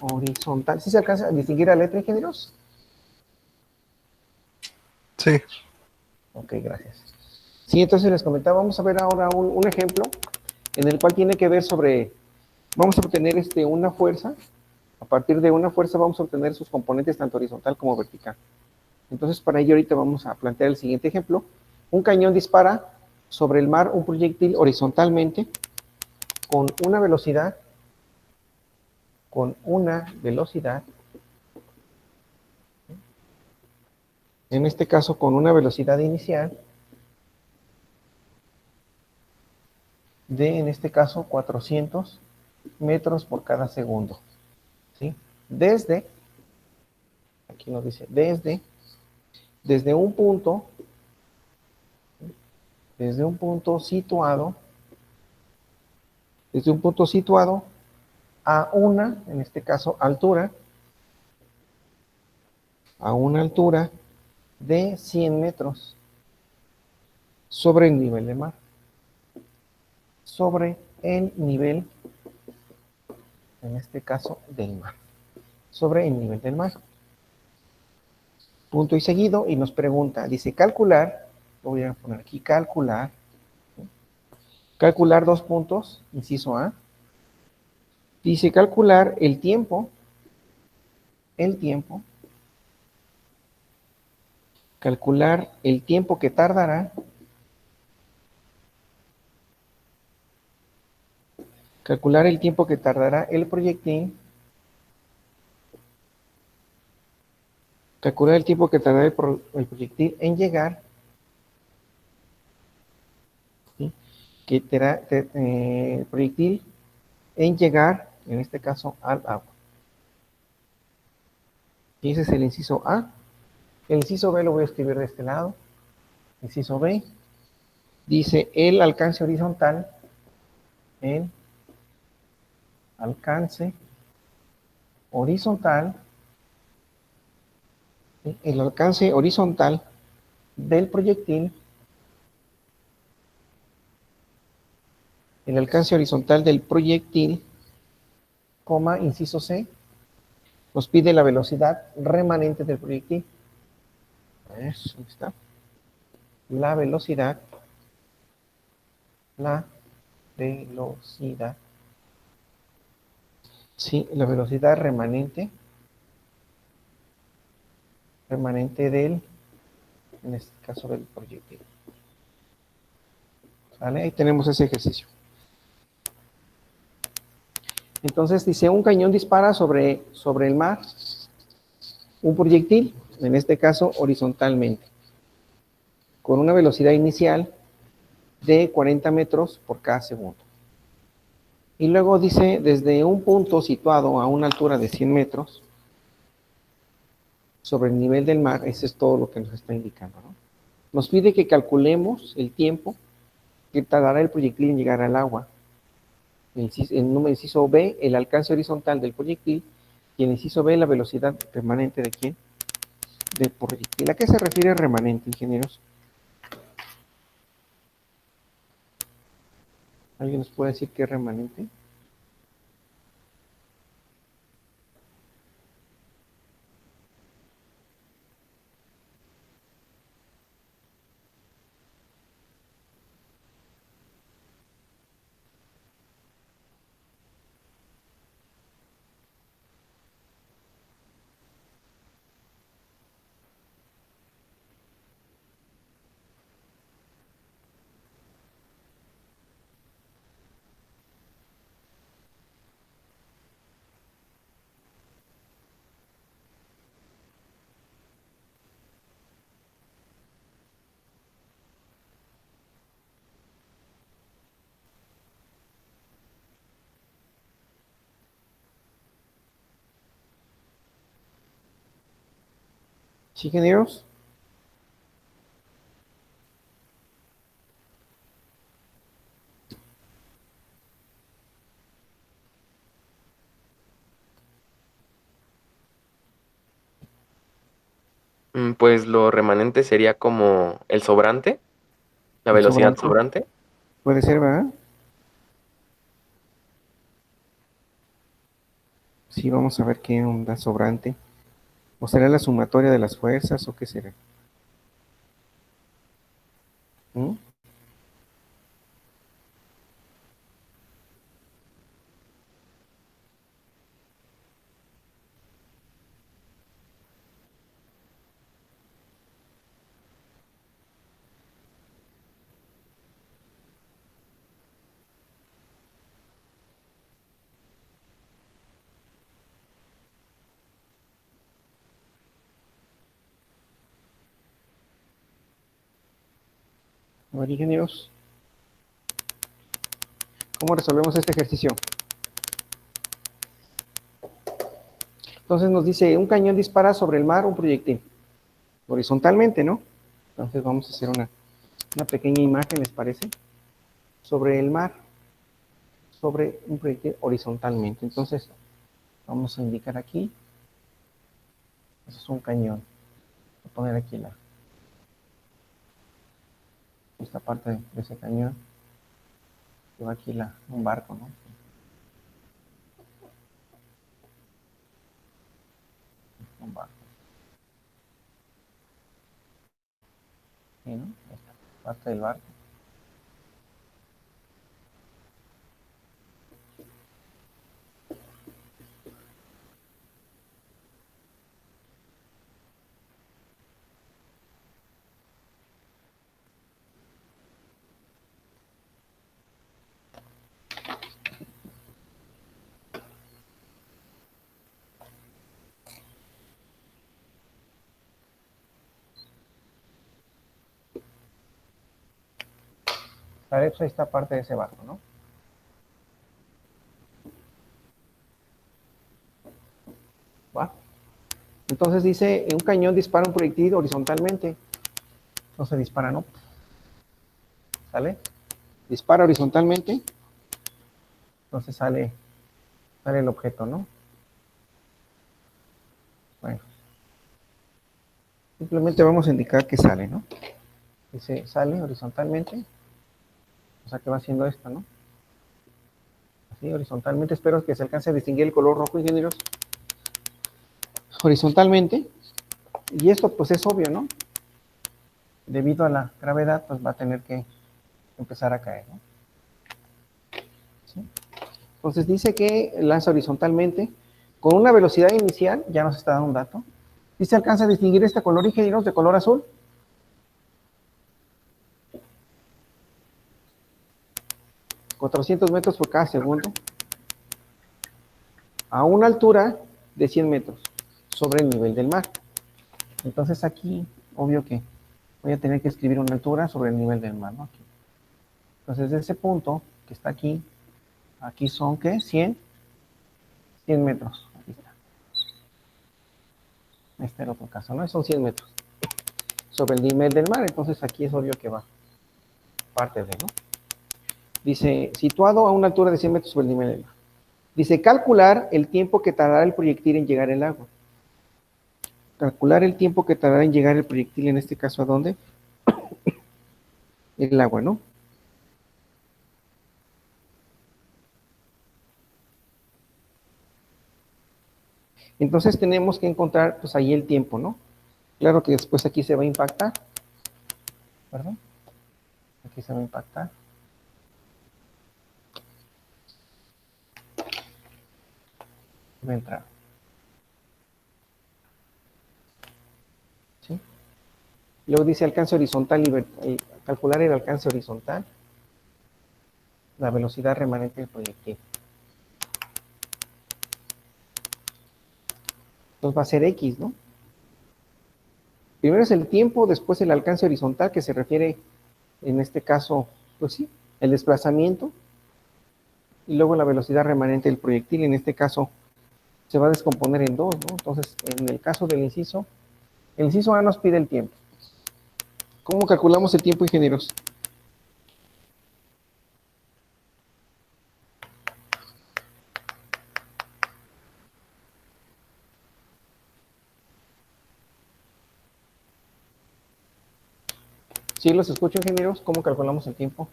horizontal. ¿Sí se alcanza a distinguir la letra, ingenieros? Sí. Ok, gracias. Sí, entonces les comentaba, vamos a ver ahora un ejemplo en el cual tiene que ver sobre, vamos a obtener una fuerza, a partir de una fuerza vamos a obtener sus componentes tanto horizontal como vertical. Entonces para ello ahorita vamos a plantear el siguiente ejemplo. Un cañón dispara sobre el mar un proyectil horizontalmente con una velocidad, en este caso con una velocidad inicial de, en este caso, 400 metros por cada segundo. ¿Sí? Desde, aquí nos dice, desde un punto situado, a una, en este caso, altura, a una altura de 100 metros sobre el nivel del mar. Sobre el nivel, en este caso, del mar. Sobre el nivel del mar. Punto y seguido, y nos pregunta, dice calcular, voy a poner aquí calcular, calcular dos puntos, inciso A, dice calcular el tiempo, calcular el tiempo que tardará, el proyectil, calcular el tiempo que tardará el proyectil en llegar, ¿sí? Que el proyectil en llegar, en este caso, al agua. Y ese es el inciso A. El inciso B lo voy a escribir de este lado. Inciso B dice el alcance horizontal, el alcance horizontal, ¿sí? El alcance horizontal del proyectil, coma, inciso C, nos pide la velocidad remanente del proyectil. Eso está. La velocidad, sí, la velocidad remanente del, en este caso del proyectil. ¿Vale? Ahí tenemos ese ejercicio. Entonces dice, un cañón dispara sobre el mar un proyectil, en este caso horizontalmente, con una velocidad inicial de 40 metros por cada segundo. Y luego dice, desde un punto situado a una altura de 100 metros sobre el nivel del mar, eso es todo lo que nos está indicando, ¿no? Nos pide que calculemos el tiempo que tardará el proyectil en llegar al agua. El número inciso B, el alcance horizontal del proyectil, y el inciso B, la velocidad permanente de quién? Del proyectil. ¿A qué se refiere remanente, ingenieros? ¿Alguien nos puede decir qué es remanente? ¿Sí, ingenieros? Pues lo remanente sería como el sobrante, la El velocidad sobrante. sobrante. Puede ser, ¿verdad? Sí, vamos a ver qué onda sobrante. ¿O será la sumatoria de las fuerzas o qué será? ¿Mm? A ver, ingenieros, ¿cómo resolvemos este ejercicio? Entonces nos dice, un cañón dispara sobre el mar un proyectil, horizontalmente, ¿no? Entonces vamos a hacer una pequeña imagen, ¿les parece? Sobre el mar, sobre un proyectil horizontalmente. Entonces vamos a indicar aquí, eso es un cañón. Voy a poner aquí esta parte de ese cañón. Y va aquí un barco, ¿no? Un barco. ¿Sí, no? Esta parte del barco. Vale, pues ahí está parte de ese barco, ¿no? ¿Va? Entonces dice, un cañón dispara un proyectil horizontalmente. No se dispara, ¿no? ¿Sale? Dispara horizontalmente. Entonces sale el objeto, ¿no? Bueno, simplemente vamos a indicar que sale, ¿no? Dice, sale horizontalmente. O sea que va haciendo esto, ¿no? Así, horizontalmente. Espero que se alcance a distinguir el color rojo, ingenieros. Horizontalmente. Y esto, pues es obvio, ¿no? Debido a la gravedad, pues va a tener que empezar a caer, ¿no? ¿Sí? Entonces dice que lanza horizontalmente con una velocidad inicial, ya nos está dando un dato. ¿Sí se alcanza a distinguir este color, ingenieros, de color azul? 400 metros por cada segundo, a una altura de 100 metros sobre el nivel del mar. Entonces aquí, obvio que voy a tener que escribir una altura sobre el nivel del mar, ¿no? Aquí. Entonces, de ese punto que está aquí son, ¿qué? 100 metros. Aquí está. Este es el otro caso, ¿no? Son 100 metros sobre el nivel del mar. Entonces, aquí es obvio que va parte de, ¿no? Dice, situado a una altura de 100 metros sobre el nivel del mar. Dice, calcular el tiempo que tardará el proyectil en llegar al agua. Calcular el tiempo que tardará en llegar el proyectil, en este caso, ¿a dónde? El agua, ¿no? Entonces tenemos que encontrar, pues ahí el tiempo, ¿no? Claro que después aquí se va a impactar, ¿verdad? Aquí se va a impactar. Va a entrar, ¿sí? Luego dice alcance horizontal, calcular el alcance horizontal, la velocidad remanente del proyectil. Entonces va a ser X, ¿no? Primero es el tiempo, después el alcance horizontal, que se refiere, en este caso, pues sí, el desplazamiento, y luego la velocidad remanente del proyectil, en este caso, se va a descomponer en dos, ¿no? Entonces, en el caso del inciso, el inciso A nos pide el tiempo. ¿Cómo calculamos el tiempo, ingenieros? ¿Sí los escucho, ingenieros? ¿Cómo calculamos el tiempo?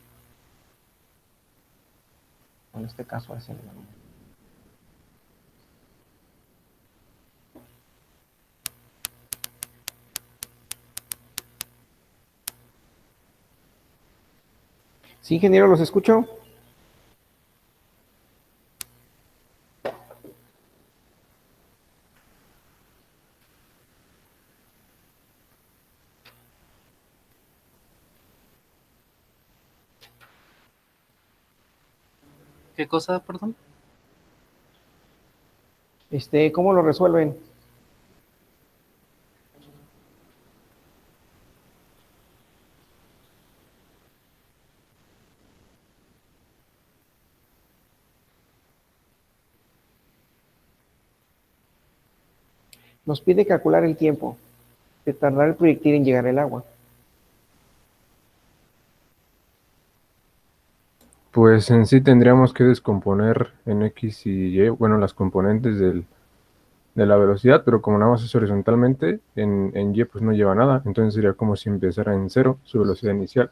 En este caso es el... Sí, ingeniero, los escucho. ¿Qué cosa, perdón? ¿Cómo lo resuelven? Nos pide calcular el tiempo de tardar el proyectil en llegar al agua. Pues en sí tendríamos que descomponer en X y Y, bueno, las componentes de la velocidad, pero como nada más es horizontalmente, en Y pues no lleva nada, entonces sería como si empezara en cero su velocidad inicial.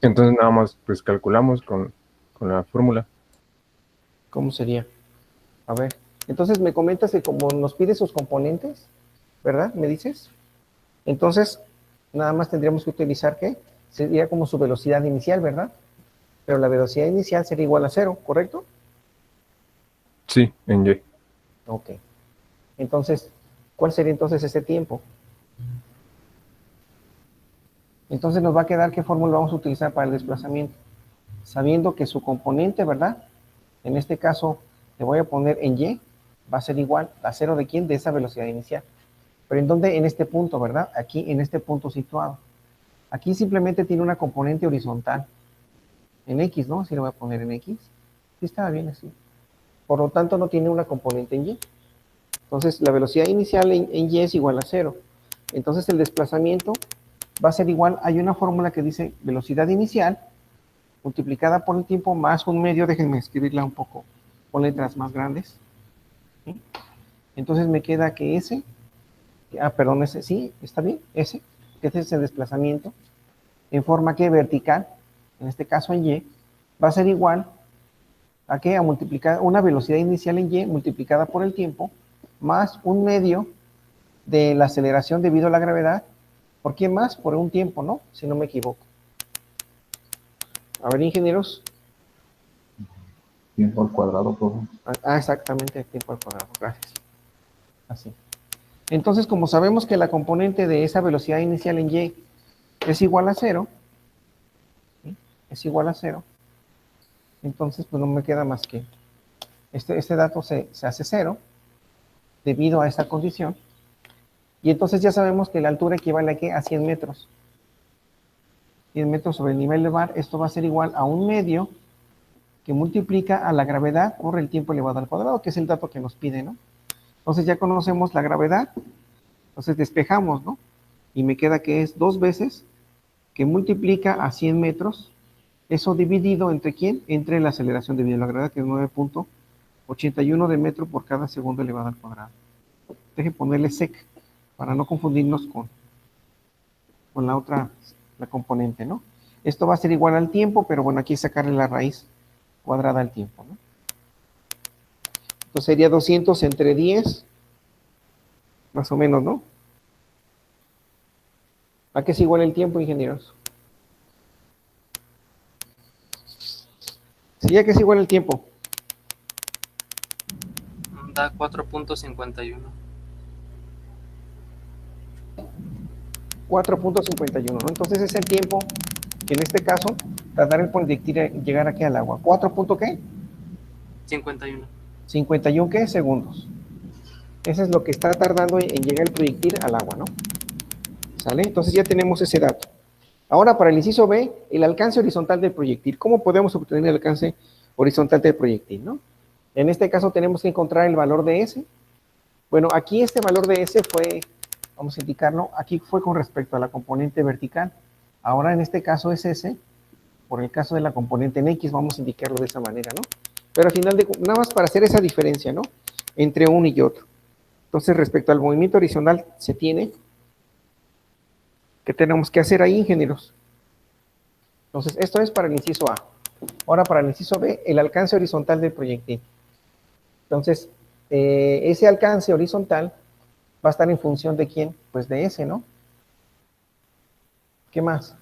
Entonces nada más pues calculamos con la fórmula. ¿Cómo sería? A ver, entonces me comentas que como nos pide sus componentes, ¿verdad? ¿Me dices? Entonces, nada más tendríamos que utilizar, ¿qué? Sería como su velocidad inicial, ¿verdad? Pero la velocidad inicial sería igual a cero, ¿correcto? Sí, en Y. Ok. Entonces, ¿cuál sería entonces ese tiempo? Entonces nos va a quedar qué fórmula vamos a utilizar para el desplazamiento. Sabiendo que su componente, ¿verdad? En este caso, le voy a poner en Y, va a ser igual a cero de quién? De esa velocidad inicial. Pero ¿en dónde? En este punto, ¿verdad? Aquí, en este punto situado. Aquí simplemente tiene una componente horizontal. En X, ¿no? Así lo voy a poner en X. Sí, estaba bien así. Por lo tanto, no tiene una componente en Y. Entonces, la velocidad inicial en Y es igual a cero. Entonces, el desplazamiento va a ser igual. Hay una fórmula que dice velocidad inicial multiplicada por el tiempo más un medio. Déjenme escribirla un poco con letras más grandes. ¿Sí? Entonces, me queda que S, perdón, S, sí, está bien, S, que ese es el desplazamiento en forma que vertical, en este caso en Y, va a ser igual ¿a qué? A multiplicar una velocidad inicial en Y multiplicada por el tiempo más un medio de la aceleración debido a la gravedad. ¿Por qué más? Por un tiempo, ¿no? Si no me equivoco. A ver, ingenieros. Tiempo al cuadrado, profe. Exactamente, tiempo al cuadrado. Gracias. Así. Entonces, como sabemos que la componente de esa velocidad inicial en Y es igual a cero, ¿sí? Es igual a cero, entonces pues no me queda más que este dato se hace cero debido a esa condición. Y entonces ya sabemos que la altura equivale a, ¿qué? A 100 metros. 100 metros sobre el nivel del mar. Esto va a ser igual a un medio que multiplica a la gravedad por el tiempo elevado al cuadrado, que es el dato que nos pide, ¿no? Entonces ya conocemos la gravedad. Entonces despejamos, ¿no? Y me queda que es 2 veces que multiplica a 100 metros. Eso dividido entre ¿quién? Entre la aceleración debido a la gravedad, que es 9.81 de metro por cada segundo elevado al cuadrado. Deje ponerle sec para no confundirnos con la otra, la componente, ¿no? Esto va a ser igual al tiempo, pero bueno, aquí sacarle la raíz cuadrada al tiempo, ¿no? Entonces sería 200 entre 10, más o menos, ¿no? ¿A qué es igual el tiempo, ingenieros? Sí, ¿a qué es igual el tiempo? Da 4.51. 4.51, ¿no? Entonces es el tiempo que en este caso tardará el proyectil en llegar aquí al agua. ¿4 qué? 51. 51 ¿qué? Segundos. Eso es lo que está tardando en llegar el proyectil al agua, ¿no? ¿Sale? Entonces ya tenemos ese dato. Ahora para el inciso B, el alcance horizontal del proyectil. ¿Cómo podemos obtener el alcance horizontal del proyectil, no? En este caso tenemos que encontrar el valor de S. Bueno, aquí este valor de S fue, vamos a indicarlo, aquí fue con respecto a la componente vertical. Ahora en este caso es S, por el caso de la componente en X, vamos a indicarlo de esa manera, ¿no? Pero al final, nada más para hacer esa diferencia, ¿no? Entre uno y otro. Entonces, respecto al movimiento horizontal, se tiene. ¿Qué tenemos que hacer ahí, ingenieros? Entonces, esto es para el inciso A. Ahora, para el inciso B, el alcance horizontal del proyectil. Entonces, ese alcance horizontal va a estar en función de quién? Pues de S, ¿no? ¿Qué más?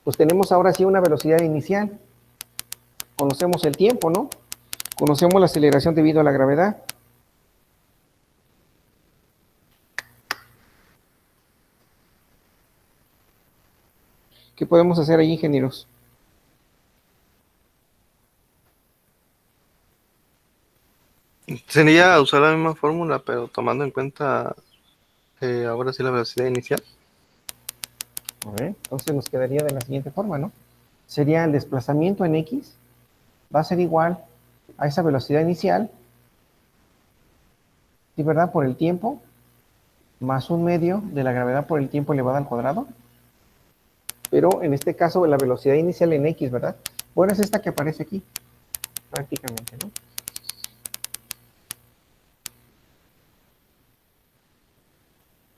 pues tenemos ahora sí una velocidad inicial. Conocemos el tiempo, ¿no? Conocemos la aceleración debido a la gravedad. ¿Qué podemos hacer ahí, ingenieros? Sería usar la misma fórmula, pero tomando en cuenta ahora sí la velocidad inicial. A ver, entonces nos quedaría de la siguiente forma, ¿no? Sería el desplazamiento en X, va a ser igual a esa velocidad inicial, ¿sí, verdad? Por el tiempo, más un medio de la gravedad por el tiempo elevado al cuadrado. Pero en este caso la velocidad inicial en X, ¿verdad? Bueno, es esta que aparece aquí, prácticamente, ¿no?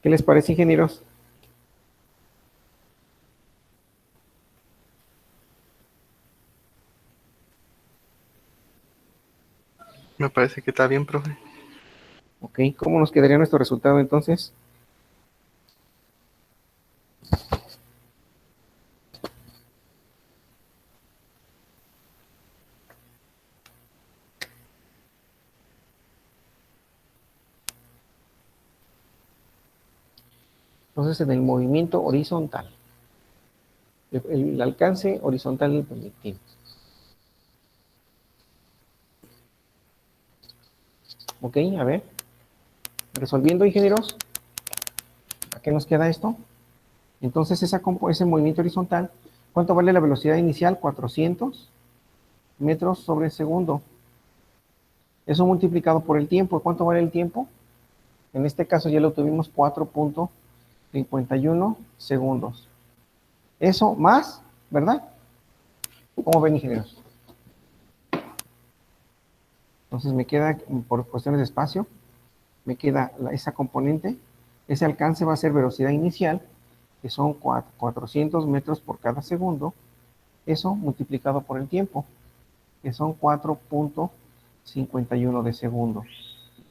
¿Qué les parece, ingenieros? Me parece que está bien, profe. Ok, ¿cómo nos quedaría nuestro resultado entonces? Entonces, en el movimiento horizontal, el alcance horizontal del proyectil. Ok, a ver. Resolviendo, ingenieros. ¿A qué nos queda esto? Entonces, ese movimiento horizontal, ¿cuánto vale la velocidad inicial? 400 metros sobre segundo. Eso multiplicado por el tiempo. ¿Cuánto vale el tiempo? En este caso ya lo tuvimos 4.51 segundos. Eso más, ¿verdad? ¿Cómo ven, ingenieros? Entonces me queda, por cuestiones de espacio, me queda esa componente. Ese alcance va a ser velocidad inicial, que son 400 metros por cada segundo. Eso multiplicado por el tiempo, que son 4.51 de segundo.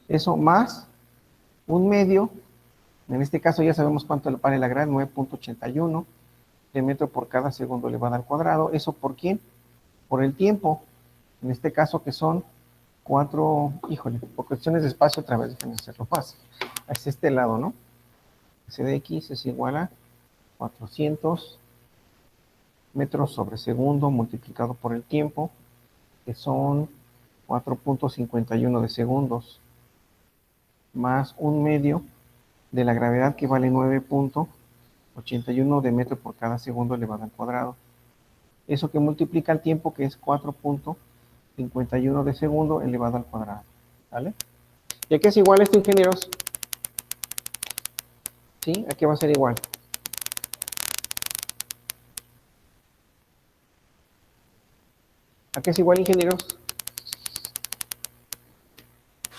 Eso más un medio, en este caso ya sabemos cuánto vale la gravedad, 9.81 de metro por cada segundo elevado al cuadrado. ¿Eso por quién? Por el tiempo. En este caso que son 4, híjole, por cuestiones de espacio otra vez, déjenme hacerlo más. Es este lado, ¿no? S de X es igual a 400 metros sobre segundo multiplicado por el tiempo, que son 4.51 de segundos, más un medio de la gravedad que vale 9.81 de metro por cada segundo elevado al cuadrado. Eso que multiplica el tiempo, que es 4.51 de segundo elevado al cuadrado. ¿Vale? ¿Y a qué es igual esto, ingenieros? ¿Sí? ¿A qué va a ser igual? ¿A qué es igual, ingenieros?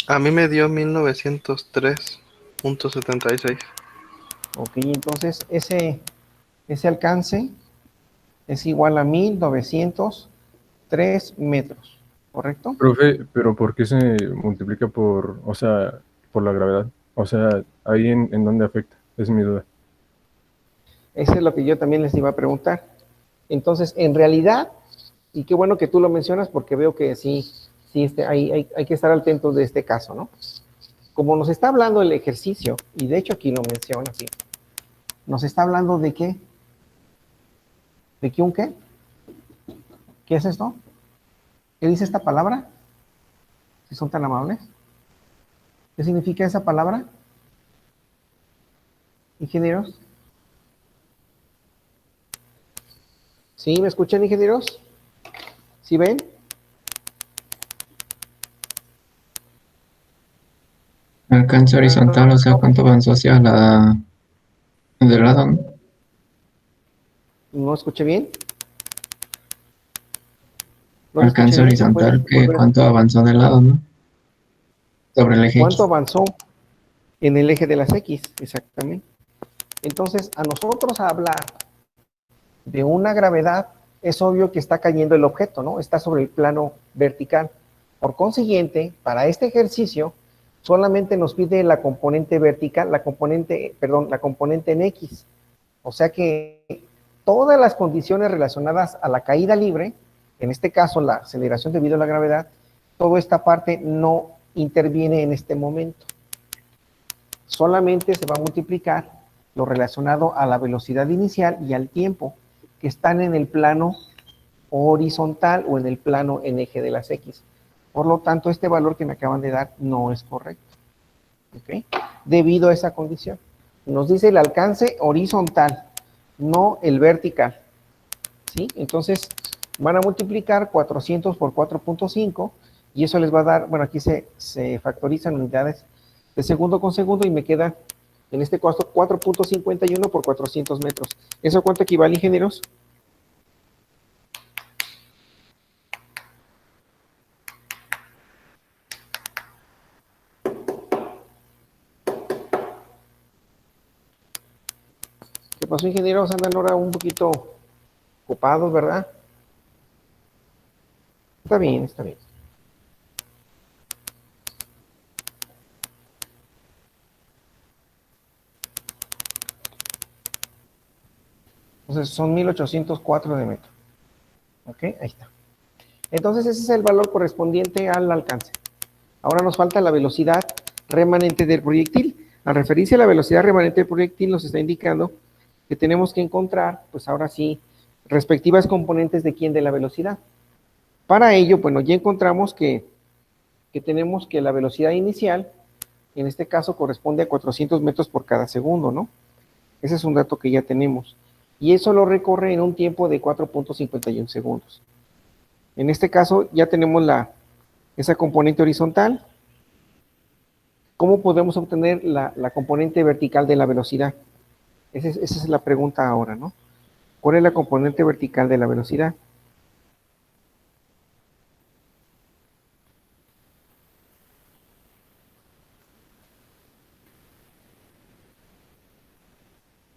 A mí me dio 1903.76. Ok, entonces ese alcance es igual a 1903 metros, ¿correcto? Profe, pero ¿por qué se multiplica por, o sea, por la gravedad? O sea, ahí en dónde afecta, es mi duda. Eso es lo que yo también les iba a preguntar. Entonces, en realidad, y qué bueno que tú lo mencionas porque veo que sí, hay que estar atentos de este caso, ¿no? Como nos está hablando el ejercicio, y de hecho aquí lo menciona así, nos está hablando de qué, ¿de qué un qué? ¿Qué es esto? ¿Qué dice esta palabra? Si son tan amables. ¿Qué significa esa palabra? Ingenieros. ¿Sí? ¿Me escuchan, ingenieros? ¿Sí ven? Alcance horizontal, o sea, cuánto avanzó hacia la del lado, ¿no? ¿No escuché bien? ¿No lo escuché Alcance bien? ¿Me pueden horizontal, que volver? cuánto avanzó del lado, ¿no? Sobre el eje ¿Cuánto X. avanzó en el eje de las X? Exactamente. Entonces, a nosotros hablar de una gravedad, es obvio que está cayendo el objeto, ¿no? Está sobre el plano vertical. Por consiguiente, para este ejercicio, solamente nos pide la componente vertical, la componente en X. O sea que todas las condiciones relacionadas a la caída libre, en este caso la aceleración debido a la gravedad, toda esta parte no interviene en este momento. Solamente se va a multiplicar lo relacionado a la velocidad inicial y al tiempo, que están en el plano horizontal o en el plano en eje de las X. Por lo tanto, este valor que me acaban de dar no es correcto. ¿Ok? Debido a esa condición. Nos dice el alcance horizontal, no el vertical. ¿Sí? Entonces, van a multiplicar 400 por 4.5 y eso les va a dar, bueno, aquí se factorizan unidades de segundo con segundo y me queda, en este caso, 4.51 por 400 metros. ¿Eso cuánto equivale, ingenieros? ¿Qué pasó, ingenieros? Andan ahora un poquito ocupados, ¿verdad? Está bien, está bien. Entonces son 1804 de metro. ¿Ok? Ahí está. Entonces ese es el valor correspondiente al alcance. Ahora nos falta la velocidad remanente del proyectil. Al referirse a la velocidad remanente del proyectil nos está indicando que tenemos que encontrar, pues ahora sí, respectivas componentes de quién, de la velocidad. Para ello, bueno, ya encontramos que tenemos que la velocidad inicial, en este caso corresponde a 400 metros por cada segundo, ¿no? Ese es un dato que ya tenemos. Y eso lo recorre en un tiempo de 4.51 segundos. En este caso ya tenemos esa componente horizontal. ¿Cómo podemos obtener la componente vertical de la velocidad? Esa es la pregunta ahora, ¿no? ¿Cuál es la componente vertical de la velocidad?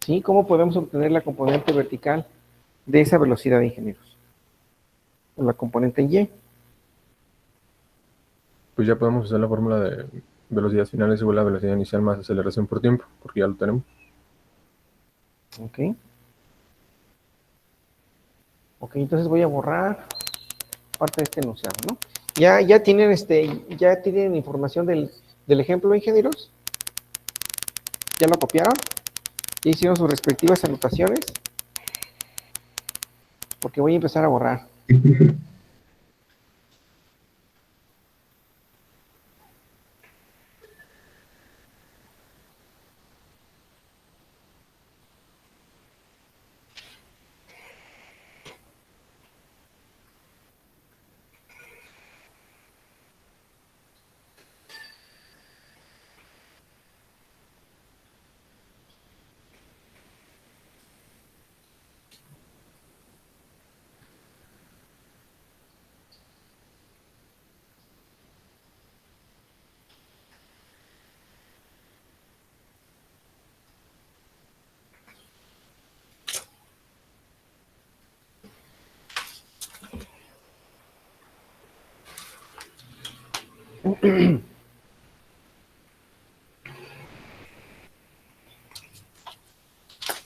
¿Sí? ¿Cómo podemos obtener la componente vertical de esa velocidad, ingenieros? O la componente en Y. Pues ya podemos usar la fórmula de velocidad final es igual a velocidad inicial más aceleración por tiempo, porque ya lo tenemos. Ok. Ok, entonces voy a borrar parte de este enunciado, ¿no? Ya tienen información del ejemplo, ingenieros. ¿Ya lo copiaron? ¿Ya hicieron sus respectivas anotaciones? Porque voy a empezar a borrar.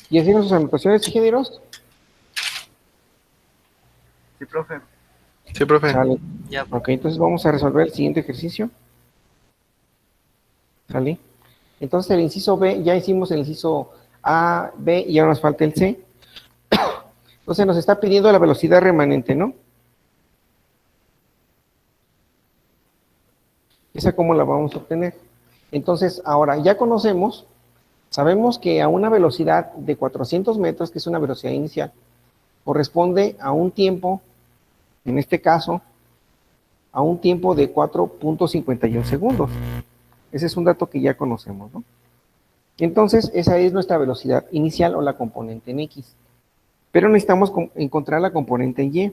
¿Y hicieron sus anotaciones, ingenieros? Sí, profe. Sí, profe. Sale. Ya, Ok, entonces vamos a resolver el siguiente ejercicio. ¿Sale? Entonces el inciso B, ya hicimos el inciso A, B y ahora nos falta el C. Entonces nos está pidiendo la velocidad remanente, ¿no? ¿Esa cómo la vamos a obtener? Entonces ahora ya sabemos que a una velocidad de 400 metros, que es una velocidad inicial, corresponde a un tiempo, en este caso, a un tiempo de 4.51 segundos. Ese es un dato que ya conocemos, ¿no? Entonces, esa es nuestra velocidad inicial o la componente en X. Pero necesitamos encontrar la componente en Y.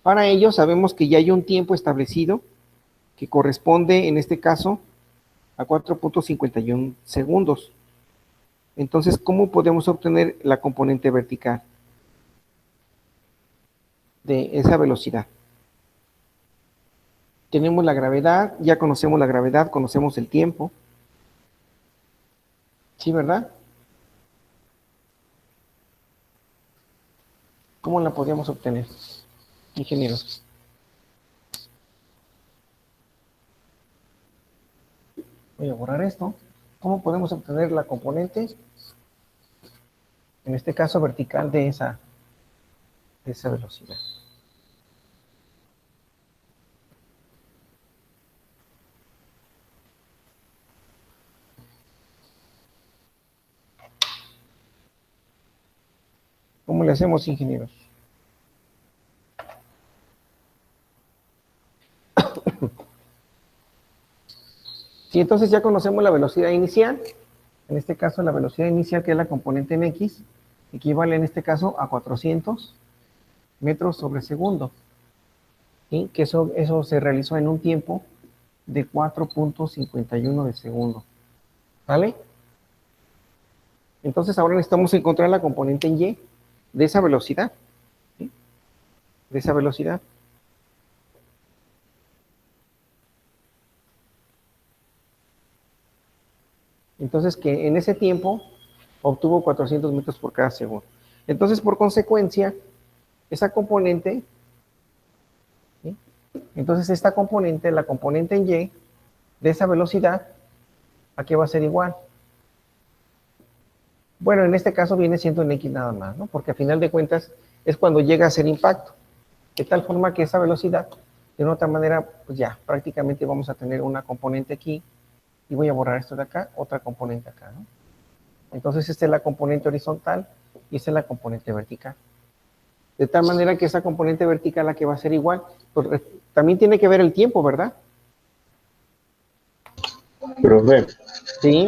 Para ello, sabemos que ya hay un tiempo establecido que corresponde, en este caso, a 4.51 segundos. Entonces, ¿cómo podemos obtener la componente vertical de esa velocidad? Tenemos la gravedad, ya conocemos la gravedad, conocemos el tiempo. ¿Sí, verdad? ¿Cómo la podríamos obtener, ingenieros? Voy a borrar esto. ¿Cómo podemos obtener la componente? En este caso vertical de esa velocidad. ¿Cómo le hacemos, ingenieros? Si entonces ya conocemos la velocidad inicial, en este caso la velocidad inicial, que es la componente en x, equivale en este caso a 400 metros sobre segundo. ¿Sí? Que eso se realizó en un tiempo de 4.51 de segundo. ¿Vale? Entonces ahora necesitamos encontrar la componente en y de esa velocidad. ¿Sí? De esa velocidad. Entonces, que en ese tiempo obtuvo 400 metros por cada segundo. Entonces, por consecuencia, esa componente, ¿sí? Entonces esta componente, la componente en y, de esa velocidad, ¿a qué va a ser igual? Bueno, en este caso viene siendo en x nada más, ¿no? Porque a final de cuentas es cuando llega a ser impacto. De tal forma que esa velocidad, de una otra manera, pues ya, prácticamente vamos a tener una componente aquí, y voy a borrar esto de acá, otra componente acá, ¿no? Entonces esta es la componente horizontal y esta es la componente vertical. De tal manera que esa componente vertical la que va a ser igual, pues también tiene que ver el tiempo, ¿verdad? Profe, Sí,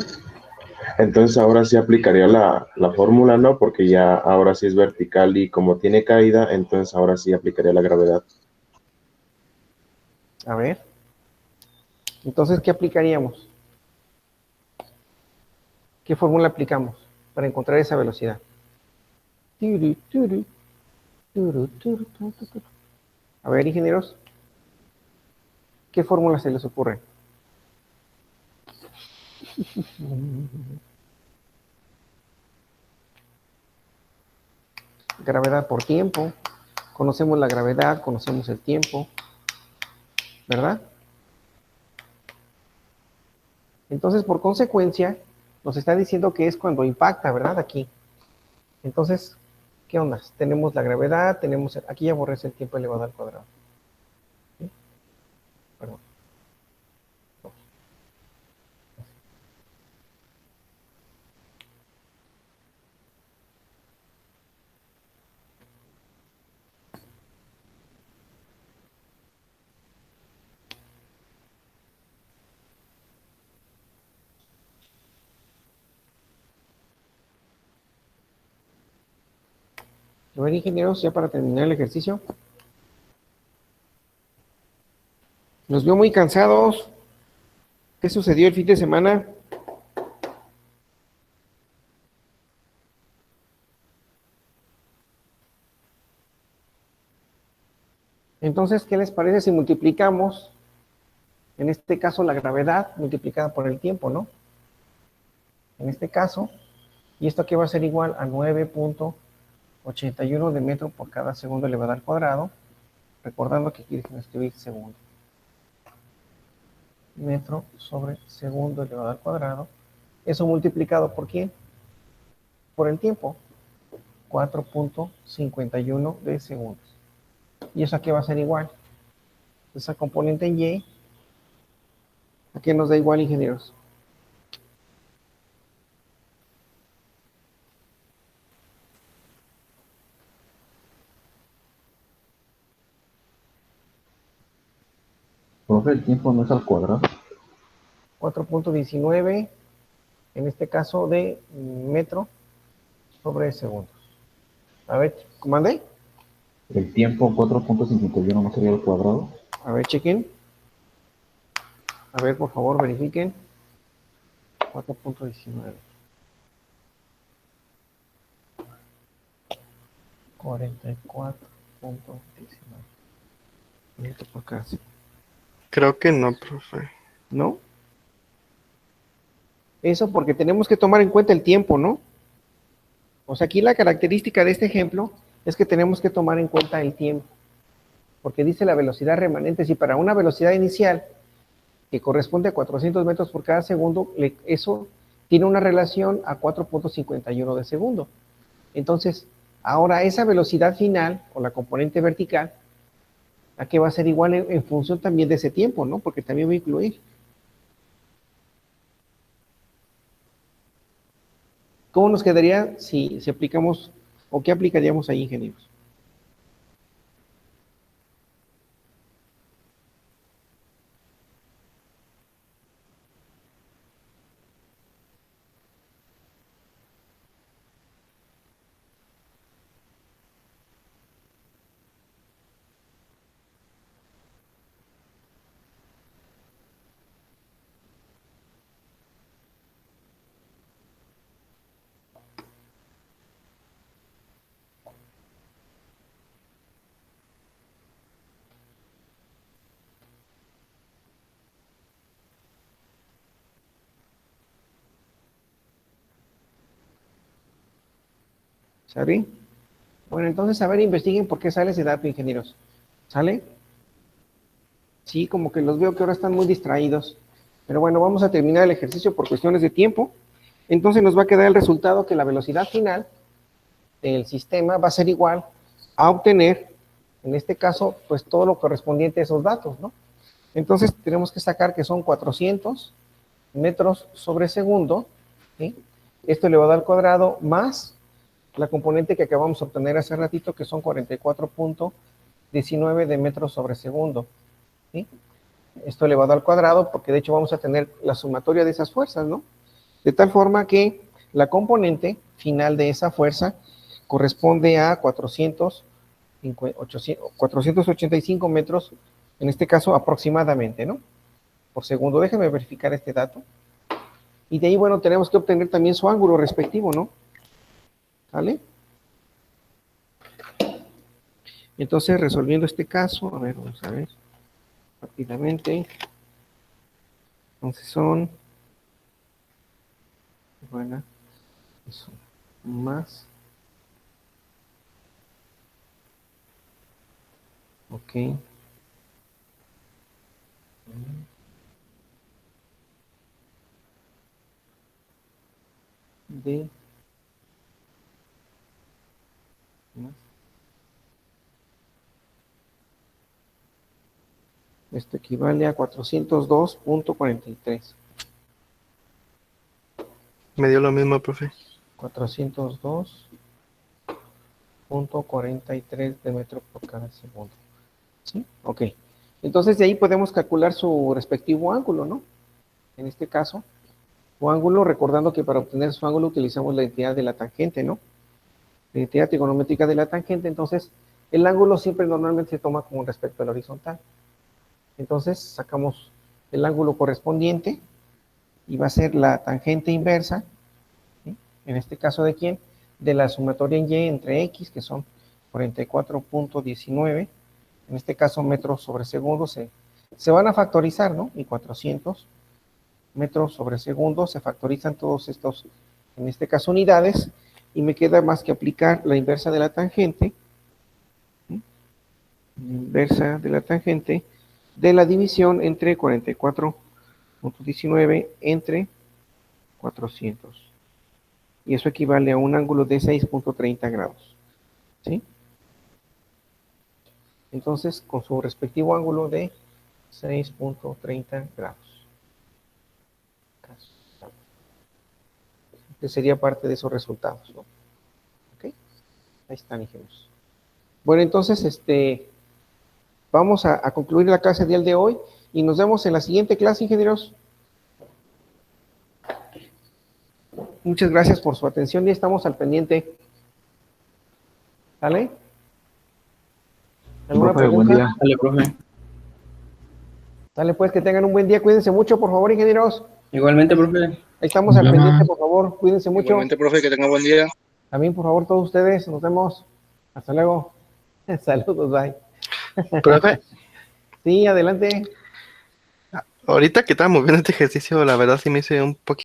entonces ahora sí aplicaría la fórmula, ¿no? Porque ya ahora sí es vertical y como tiene caída, entonces ahora sí aplicaría la gravedad. a ver. Entonces, ¿qué aplicaríamos? ¿Qué fórmula aplicamos para encontrar esa velocidad? Turu, turu, turu, turu, turu, turu. A ver, ingenieros, ¿qué fórmula se les ocurre? Gravedad por tiempo. Conocemos la gravedad, conocemos el tiempo, ¿verdad? Entonces, por consecuencia, nos está diciendo que es cuando impacta, ¿verdad? Aquí. Entonces, ¿qué onda? Tenemos la gravedad, tenemos... Aquí ya borré el tiempo elevado al cuadrado. ¿Sí? Perdón. A ver, ingenieros, ya para terminar el ejercicio. Nos vio muy cansados. ¿Qué sucedió el fin de semana? Entonces, ¿qué les parece si multiplicamos, en este caso, la gravedad multiplicada por el tiempo, ¿no? En este caso, y esto aquí va a ser igual a 9.81 de metro por cada segundo elevado al cuadrado, recordando que aquí déjenme escribir segundo. Metro sobre segundo elevado al cuadrado. Eso multiplicado por ¿quién? Por el tiempo. 4.51 de segundos. Y eso aquí va a ser igual. Esa componente en y, ¿a qué nos da igual, ingenieros? Profe, el tiempo no es al cuadrado. 4.19, en este caso de metro sobre segundos. A ver, ¿comandé? El tiempo 4.51 no sería al cuadrado. A ver, chequen. A ver, por favor, verifiquen. 4.19. 44.19. Metro por cada segundo. Creo que no, profe. ¿No? Eso porque tenemos que tomar en cuenta el tiempo, ¿no? O sea, aquí la característica de este ejemplo es que tenemos que tomar en cuenta el tiempo, porque dice la velocidad remanente. Si para una velocidad inicial que corresponde a 400 metros por cada segundo, eso tiene una relación a 4.51 de segundo. Entonces, ahora esa velocidad final, o la componente vertical, ¿a qué va a ser igual en función también de ese tiempo, ¿no? Porque también va a incluir. ¿Cómo nos quedaría si aplicamos, o qué aplicaríamos ahí, ingenieros? ¿Sale? Bueno, entonces, a ver, investiguen por qué sale ese dato, ingenieros. ¿Sale? Sí, como que los veo que ahora están muy distraídos. Pero bueno, vamos a terminar el ejercicio por cuestiones de tiempo. Entonces nos va a quedar el resultado que la velocidad final del sistema va a ser igual a obtener, en este caso, pues todo lo correspondiente a esos datos, ¿no? Entonces tenemos que sacar que son 400 metros sobre segundo, ¿sí? Esto elevado al cuadrado más la componente que acabamos de obtener hace ratito, que son 44.19 de metros sobre segundo, ¿sí? Esto elevado al cuadrado, porque de hecho vamos a tener la sumatoria de esas fuerzas, ¿no? De tal forma que la componente final de esa fuerza corresponde a 485 metros, en este caso aproximadamente, ¿no? Por segundo. Déjenme verificar este dato. Y de ahí, bueno, tenemos que obtener también su ángulo respectivo, ¿no? ¿Vale? Entonces, resolviendo este caso, a ver, vamos a ver rápidamente. Entonces son, bueno, eso, más, ok, de más. Esto equivale a 402.43. Me dio lo mismo, profe. 402.43 de metro por cada segundo. ¿Sí? Ok. Entonces de ahí podemos calcular su respectivo ángulo, ¿no? En este caso, su ángulo, recordando que para obtener su ángulo utilizamos la identidad de la tangente, ¿no? La identidad trigonométrica de la tangente. Entonces, el ángulo siempre normalmente se toma como respecto al horizontal. Entonces, sacamos el ángulo correspondiente y va a ser la tangente inversa, ¿sí? En este caso, ¿de quién? De la sumatoria en y entre x, que son 44.19, en este caso metros sobre segundo, se van a factorizar, ¿no? Y 400 metros sobre segundo, se factorizan todos estos, en este caso, unidades, y me queda más que aplicar la inversa de la tangente, ¿sí? Inversa de la tangente de la división entre 44.19 entre 400. Y eso equivale a un ángulo de 6.30 grados. ¿Sí? Entonces, con su respectivo ángulo de 6.30 grados. Que sería parte de esos resultados, ¿no? ¿Ok? Ahí están, ingenieros. Bueno, entonces, vamos a concluir la clase del día de hoy y nos vemos en la siguiente clase, ingenieros. Muchas gracias por su atención y estamos al pendiente. ¿Sale? ¿Alguna Profe, buen pregunta? día. Dale, profe. Dale, pues, que tengan un buen día. Cuídense mucho, por favor, ingenieros. Igualmente, profe. Ahí estamos al pendiente, por favor. Cuídense mucho. Igualmente, profe, que tenga buen día. También, por favor, todos ustedes. Nos vemos. Hasta luego. Saludos, bye. Profe, Sí, adelante. ahorita que estábamos viendo este ejercicio, la verdad sí me hice un poquito